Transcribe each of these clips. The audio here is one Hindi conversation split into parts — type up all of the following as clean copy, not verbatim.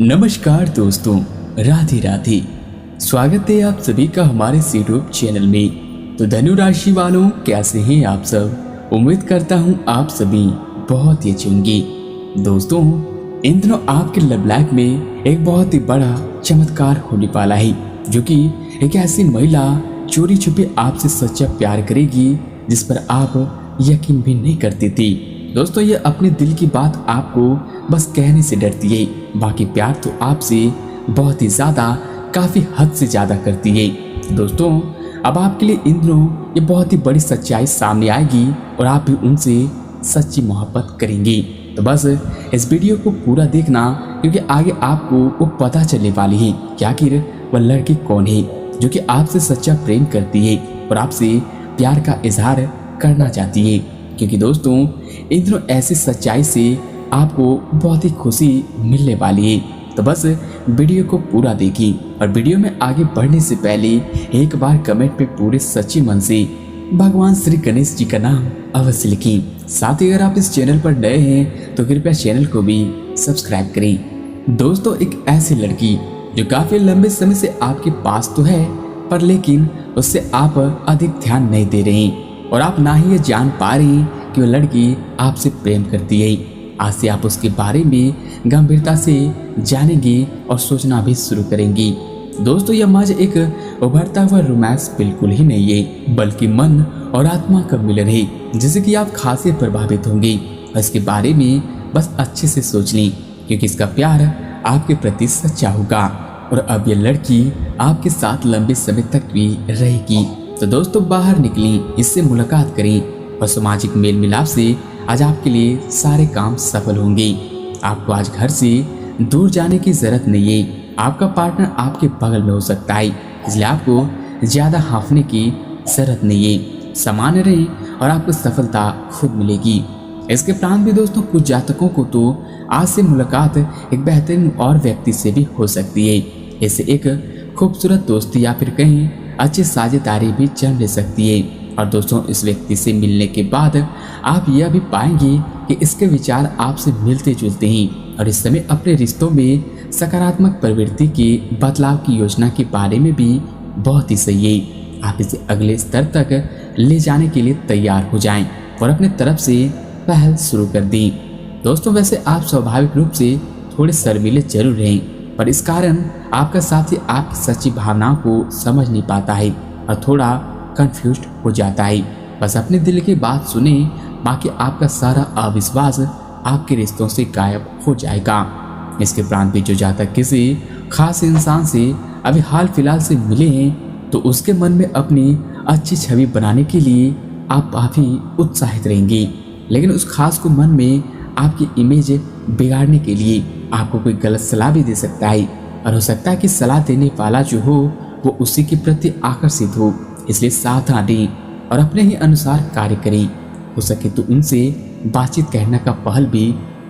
नमस्कार दोस्तों, राधे राधे। स्वागत है आप सभी का हमारे इस यूट्यूब चैनल में। तो धनु राशि वालों, कैसे हैं आप सब? उम्मीद करता हूँ आप सभी बहुत ही अच्छे होंगे। दोस्तों, इन दिनों आपके लव लाइफ में एक बहुत ही बड़ा चमत्कार होने वाला है, जो कि एक ऐसी महिला चोरी छुपे आपसे सच्चा प्यार करेगी जिस पर आप यकीन भी नहीं करते थे। दोस्तों, ये अपने दिल की बात आपको बस कहने से डरती है, बाकी प्यार तो आपसे बहुत ही ज्यादा, काफी हद से ज्यादा करती है। दोस्तों, अब आपके लिए इन दिनों ये बहुत ही बड़ी सच्चाई सामने आएगी और आप भी उनसे सच्ची मोहब्बत करेंगे। तो बस इस वीडियो को पूरा देखना, क्योंकि आगे आपको वो पता चलने वाली है कि आखिर वह लड़की कौन है जो कि आपसे सच्चा प्रेम करती है और आपसे प्यार का इजहार करना चाहती है। क्योंकि दोस्तों, इन दिनों ऐसी सच्चाई से आपको बहुत ही खुशी मिलने वाली है। तो बस वीडियो को पूरा देखिए और वीडियो में आगे बढ़ने से पहले एक बार कमेंट में पूरे सच्चे मन से भगवान श्री गणेश जी का नाम अवश्य लिखें। साथ ही अगर आप इस चैनल पर नए हैं तो कृपया चैनल को भी सब्सक्राइब करें। दोस्तों, एक ऐसी लड़की जो काफी लंबे समय से आपके पास तो है, पर लेकिन उससे आप अधिक ध्यान नहीं दे रहे और आप ना ही ये जान पा रही कि वह लड़की आपसे प्रेम करती है। आज से आप उसके बारे में गंभीरता से जानेंगे और सोचना भी शुरू करेंगी। दोस्तों, यह महज एक उभरता हुआ रोमांस बिल्कुल ही नहीं है, बल्कि मन और आत्मा का मिलन है, जिससे कि आप खासे प्रभावित होंगे। और इसके बारे में बस अच्छे से सोच लें, क्योंकि इसका प्यार आपके प्रति सच्चा होगा और अब यह लड़की आपके साथ लंबे समय तक भी रहेगी। तो दोस्तों, बाहर निकली, इससे मुलाकात करें और सामाजिक मेल मिलाप से आज आपके लिए सारे काम सफल होंगे। आपको आज घर से दूर जाने की जरूरत नहीं है। आपका पार्टनर आपके बगल में हो सकता है, इसलिए आपको ज्यादा हांफने की जरूरत नहीं है। सामान्य रहें और आपको सफलता खुद मिलेगी। इसके उपरांत भी दोस्तों, कुछ जातकों को तो आज से मुलाकात एक बेहतरीन और व्यक्ति से भी हो सकती है। इससे एक खूबसूरत दोस्ती या फिर कहीं अच्छी साझेदारी भी जन्म ले सकती है। और दोस्तों, इस व्यक्ति से मिलने के बाद आप यह भी पाएंगे कि इसके विचार आपसे मिलते जुलते हैं और इस समय अपने रिश्तों में सकारात्मक प्रवृत्ति के बदलाव की योजना के बारे में भी बहुत ही सही है। आप इसे अगले स्तर तक ले जाने के लिए तैयार हो जाएं और अपने तरफ से पहल शुरू कर दें। दोस्तों, वैसे आप स्वाभाविक रूप से थोड़े शर्मीले जरूर रहें, पर इस कारण आपका साथी आपकी सच्ची भावनाओं को समझ नहीं पाता है और थोड़ा कंफ्यूज्ड हो जाता है। बस अपने दिल की बात सुने, बाकी आपका सारा अविश्वास आपके रिश्तों से गायब हो जाएगा। इसके उपरांत भी जो जातक किसी खास इंसान से अभी हाल फिलहाल से मिले हैं, तो उसके मन में अपनी अच्छी छवि बनाने के लिए आप काफी उत्साहित रहेंगे, लेकिन उस खास को मन में आपकी इमेज बिगाड़ने के लिए आपको कोई गलत सलाह भी दे सकता है और हो सकता है कि सलाह देने वाला जो हो वो उसी के प्रति आकर्षित हो। इसलिए सावधान रहें और अपने ही अनुसार कार्य करें। हो सके तो उनसे बातचीत करने का पहल भी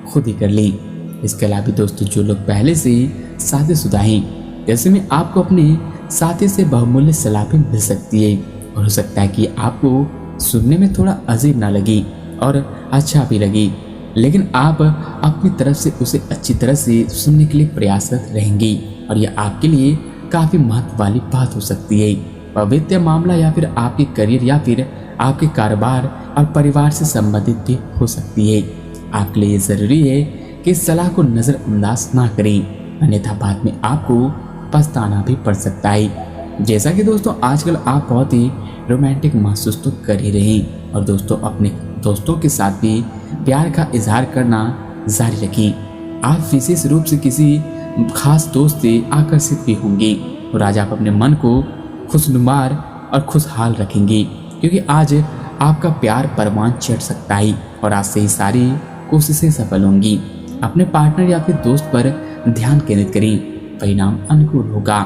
खुद ही कर लें। इसके अलावा दोस्तों, जो लोग पहले से शादीशुदा हैं, जैसे में आपको अपने साथी से बहुमूल्य सलाह भी मिल सकती है और हो सकता है कि आपको सुनने में थोड़ा अजीब ना लगे और अच्छा भी लगे, लेकिन आप अपनी तरफ से उसे अच्छी तरह से सुनने के लिए प्रयासरत रहेंगे और यह आपके लिए काफी महत्व वाली बात हो सकती है। वित्तीय मामला या फिर आपके करियर या फिर आपके कारोबार और परिवार से संबंधित भी हो सकती है। आपके लिए जरूरी है कि इस सलाह को नजरअंदाज ना करें, अन्यथा बाद में आपको पछताना भी पड़ सकता है। जैसा कि दोस्तों, आजकल आप बहुत ही रोमांटिक महसूस तो कर ही रहे हैं और दोस्तों, अपने दोस्तों के साथ भी प्यार का इजहार करना जारी रखें। आप विशेष रूप से किसी खास दोस्त से आकर्षित भी होंगे और आज आप अपने मन को खुशनुमार और खुशहाल रखेंगे, क्योंकि आज आपका प्यार परवान चढ़ सकता है और आज से ही सारी कोशिशें सफल होंगी। अपने पार्टनर या फिर दोस्त पर ध्यान केंद्रित करें, परिणाम अनुकूल होगा।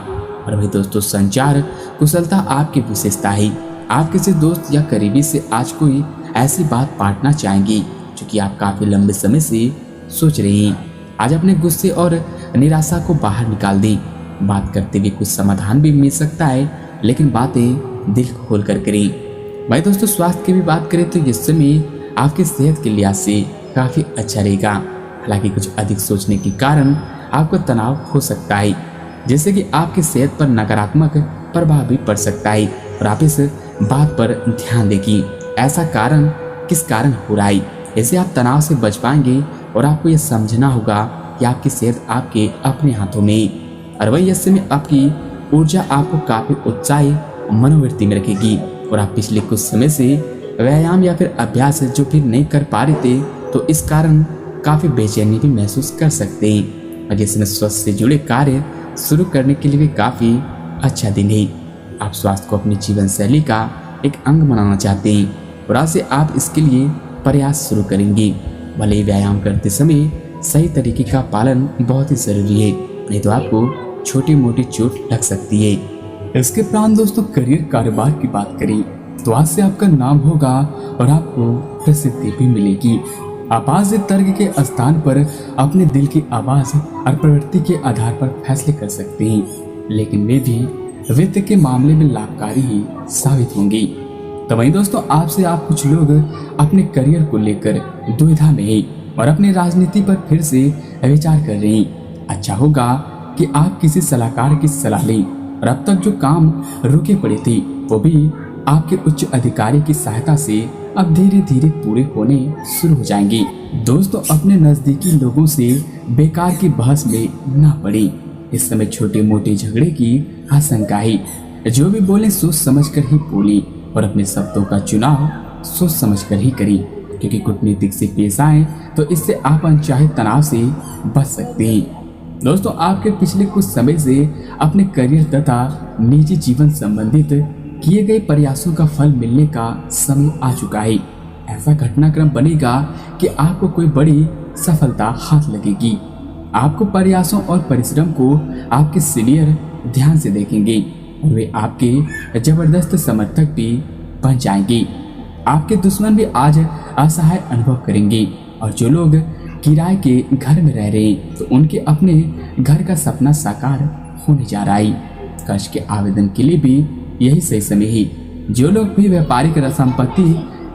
और वही दोस्तों, संचार कुशलता आपकी विशेषता है। आप किसी दोस्त या करीबी से आज कोई ऐसी बात बांटना चाहेंगे जो कि आप काफी लंबे समय से सोच रहे हैं। आज अपने गुस्से और निराशा को बाहर निकाल दें। बात करते हुए कुछ समाधान भी मिल सकता है, लेकिन बातें दिल खोल कर करें। भाई दोस्तों, स्वास्थ्य की भी बात करें तो इस समय आपकी सेहत के लिहाज से काफी अच्छा रहेगा। हालांकि कुछ अधिक सोचने के कारण आपको तनाव हो सकता है, जिससे कि आपकी सेहत पर नकारात्मक प्रभाव भी पड़ सकता है। और आप इस बात पर ध्यान दें कि ऐसा कारण किस कारण हो रहा है। इससे आप तनाव से बच पाएंगे और आपको यह समझना होगा कि आपकी सेहत आपके अपने हाथों में। और वही ऐसे में आपकी ऊर्जा आपको काफी उत्साही मनोवृत्ति में रखेगी। और आप पिछले कुछ समय से व्यायाम या फिर अभ्यास जो फिर नहीं कर पा रहे थे, तो इस कारण काफी बेचैनी भी महसूस कर सकते हैं। और जिसमें स्वास्थ्य से जुड़े कार्य शुरू करने के लिए भी काफी अच्छा दिन है। आप स्वास्थ्य को अपनी जीवन शैली का एक अंग बनाना चाहते हैं और आज से आप इसके लिए प्रयास शुरू करेंगे। भले ही व्यायाम करते समय सही तरीके का पालन बहुत ही जरूरी है, नहीं तो आपको छोटी मोटी चोट लग सकती है। इसके उपरांत दोस्तों करियर कारोबार की बात करें तो आज से आपका नाम होगा और आपको प्रसिद्धि भी मिलेगी। आप आज से तर्क के स्थान पर अपने दिल की आवाज और प्रवृत्ति के आधार पर फैसले कर सकते हैं, लेकिन वे भी वित्त के मामले में लाभकारी ही साबित होंगी। तो वहीं दोस्तों आपसे आप कुछ लोग अपने करियर को लेकर दुविधा में हैं और अपनी राजनीति पर फिर से विचार कर रहे हैं। अच्छा होगा कि आप किसी सलाहकार की सलाह लें और अब तक जो काम रुके पड़े थे वो भी आपके उच्च अधिकारी की सहायता से अब धीरे धीरे पूरे होने शुरू हो जाएंगे। दोस्तों अपने नजदीकी लोगों से बेकार की बहस में ना पड़े। इस समय छोटे मोटे झगड़े की आशंका है। जो भी बोले सोच समझ कर ही बोले और अपने शब्दों का चुनाव सोच समझ कर ही करें, क्योंकि कूटनीतिक से पेश आए तो इससे आप अनचाहे तनाव से बच सकते हैं। दोस्तों आपके पिछले कुछ समय से अपने करियर तथा निजी जीवन संबंधित किए गए प्रयासों का फल मिलने का समय आ चुका है। ऐसा घटनाक्रम बनेगा कि आपको कोई बड़ी सफलता हाथ लगेगी। आपको प्रयासों और परिश्रम को आपके सीनियर ध्यान से देखेंगे और वे आपके जबरदस्त समर्थक भी बन जाएंगे। आपके दुश्मन भी आज असहाय अनुभव करेंगे और जो लोग किराए के घर में रह रहे हैं तो उनके अपने घर का सपना साकार होने जा रहा है। कर्ज के आवेदन के लिए भी यही सही समय है। जो लोग भी व्यापारिक संपत्ति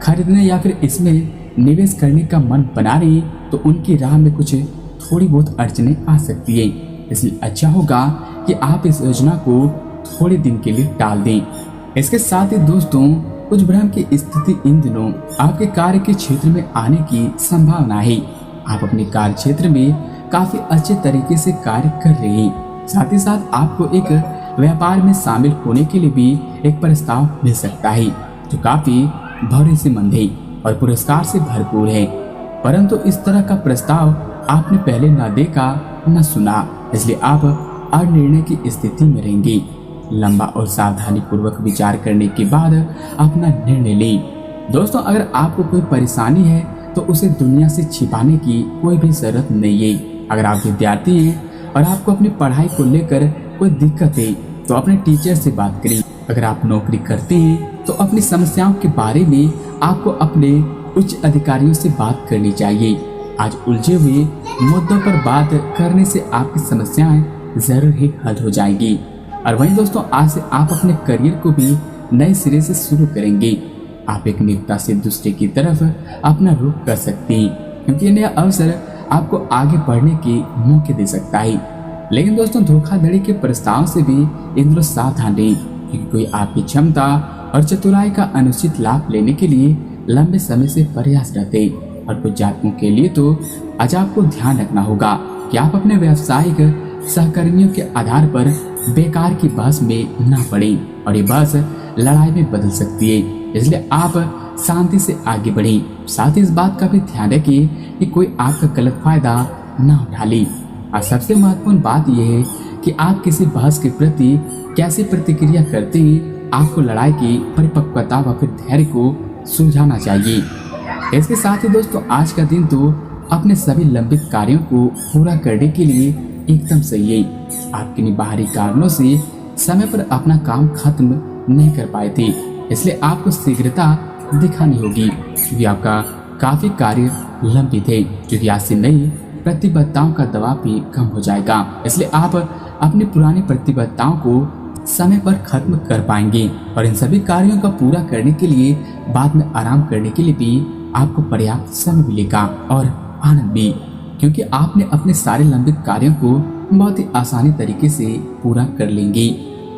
खरीदने या फिर इसमें निवेश करने का मन बना रहे हैं तो उनकी राह में कुछ थोड़ी बहुत अड़चने आ सकती है। इसलिए अच्छा होगा कि आप इस योजना को थोड़े दिन के लिए टाल दें। इसके साथ ही दोस्तों कुछ भ्रम की स्थिति इन दिनों आपके कार्य के क्षेत्र में आने की संभावना है। आप अपने कार्य क्षेत्र में काफी अच्छे तरीके से कार्य कर रहे हैं। साथ ही साथ आपको एक व्यापार में शामिल होने के लिए भी एक प्रस्ताव मिल सकता है जो काफी भरोसेमंद है और पुरस्कार से भरपूर है, परंतु इस तरह का प्रस्ताव आपने पहले न देखा न सुना, इसलिए आप अनिर्णय की स्थिति में रहेंगे। लंबा और सावधानी पूर्वक विचार करने के बाद अपना निर्णय लें। दोस्तों अगर आपको कोई परेशानी है तो उसे दुनिया से छिपाने की कोई भी जरूरत नहीं है। अगर आप विद्यार्थी हैं और आपको अपनी पढ़ाई को लेकर कोई दिक्कत है तो अपने टीचर से बात करें। अगर आप नौकरी करते हैं तो अपनी समस्याओं के बारे में आपको अपने उच्च अधिकारियों से बात करनी चाहिए। आज उलझे हुए मुद्दों पर बात करने से आपकी समस्याएं जरूर ही हल हो जाएगी। और वहीं दोस्तों आज से आप अपने करियर को भी नए सिरे से शुरू करेंगे। आप एक नेता से दूसरे की तरफ अपना रुख कर सकते हैं, क्योंकि यह नया अवसर आपको आगे बढ़ने के मौके दे सकता है। लेकिन दोस्तों धोखाधड़ी के प्रस्ताव से भी इन दिनों सावधान रहें, क्योंकि कोई आपकी क्षमता और चतुराई का अनुचित लाभ लेने के लिए लंबे समय से प्रयासरत है। और कुछ जातकों के लिए तो आज आपको ध्यान रखना होगा कि आप अपने व्यावसायिक सहकर्मियों के आधार पर बेकार की बहस में न पड़ें और ये बहस लड़ाई में बदल सकती है। इसलिए आप शांति से आगे बढ़ें। साथ ही इस बात का भी ध्यान रखें कि कोई आपका गलत फायदा न उठा ले। और सबसे महत्वपूर्ण बात यह है कि आप किसी बहस के प्रति कैसे प्रतिक्रिया करते हैं। आपको लड़ाई की परिपक्वता व फिर धैर्य को सुलझाना चाहिए। इसके साथ ही दोस्तों आज का दिन तो अपने सभी लंबित कार्यों को पूरा करने के लिए एकदम सही है। आप किन्हीं बाहरी कारणों से समय पर अपना काम खत्म नहीं कर पाए थे, इसलिए आपको शीघ्रता दिखानी होगी, क्योंकि आपका काफी कार्य लंबित है। क्योंकि आज से नई प्रतिबद्धताओं का दबाव भी कम हो जाएगा, इसलिए आप अपनी पुरानी प्रतिबद्धताओं को समय पर खत्म कर पाएंगे। और इन सभी कार्यों का पूरा करने के लिए बाद में आराम करने के लिए भी आपको पर्याप्त समय मिलेगा और आनंद भी, क्योंकि आपने अपने सारे लंबित कार्यों को बहुत ही आसानी तरीके से पूरा कर लेंगे।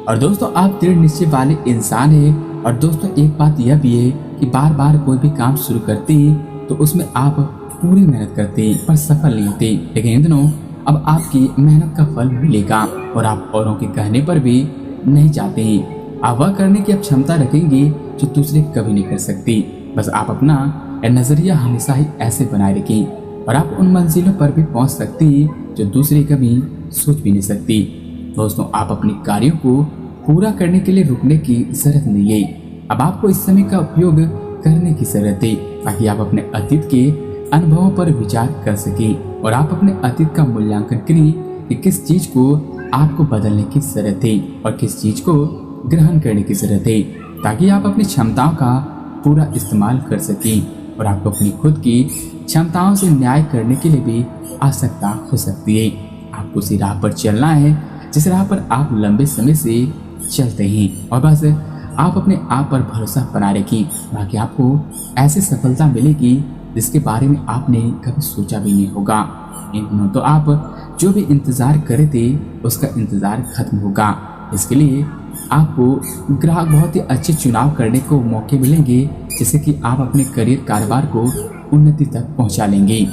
और दोस्तों आप दृढ़ निश्चय वाले इंसान हैं। और दोस्तों एक बात यह भी है कि बार बार कोई भी काम शुरू करते हैं तो उसमें आप पूरी मेहनत करते हैं पर सफल नहीं होते, लेकिन इन दिनों अब आपकी मेहनत का फल मिलेगा और आप औरों के कहने पर भी नहीं जाते हैं। आप वह करने की अब क्षमता रखेंगे जो दूसरे कभी नहीं कर सकते। बस आप अपना नजरिया हमेशा ही ऐसे बनाए रखें और आप उन मंजिलों पर भी पहुंच सकते हैं जो दूसरे कभी सोच भी नहीं सकती। दोस्तों आप अपने कार्यों को पूरा करने के लिए रुकने की जरूरत नहीं है। अब आपको इस समय का उपयोग करने की जरूरत है ताकि आप अपने अतीत के अनुभवों पर विचार कर सकें और आप अपने अतीत का मूल्यांकन करें कि किस चीज को आपको बदलने की जरूरत है और किस चीज को ग्रहण करने की जरूरत है, ताकि आप अपनी क्षमताओं का पूरा इस्तेमाल कर सकें और आपको अपनी खुद की क्षमताओं से न्याय करने के लिए भी आवश्यकता हो सकती है। आपको उसी राह पर चलना है जिस राह पर आप लंबे समय से चलते हैं और बस आप अपने आप पर भरोसा बनाए रखें, बाकी आपको ऐसी सफलता मिलेगी जिसके बारे में आपने कभी सोचा भी नहीं होगा। इन दिनों तो आप जो भी इंतजार कर रहे थे उसका इंतजार खत्म होगा। इसके लिए आपको ग्राहक बहुत ही अच्छे चुनाव करने को मौके मिलेंगे जिससे कि आप अपने करियर कारोबार को उन्नति तक पहुंचा लेंगे।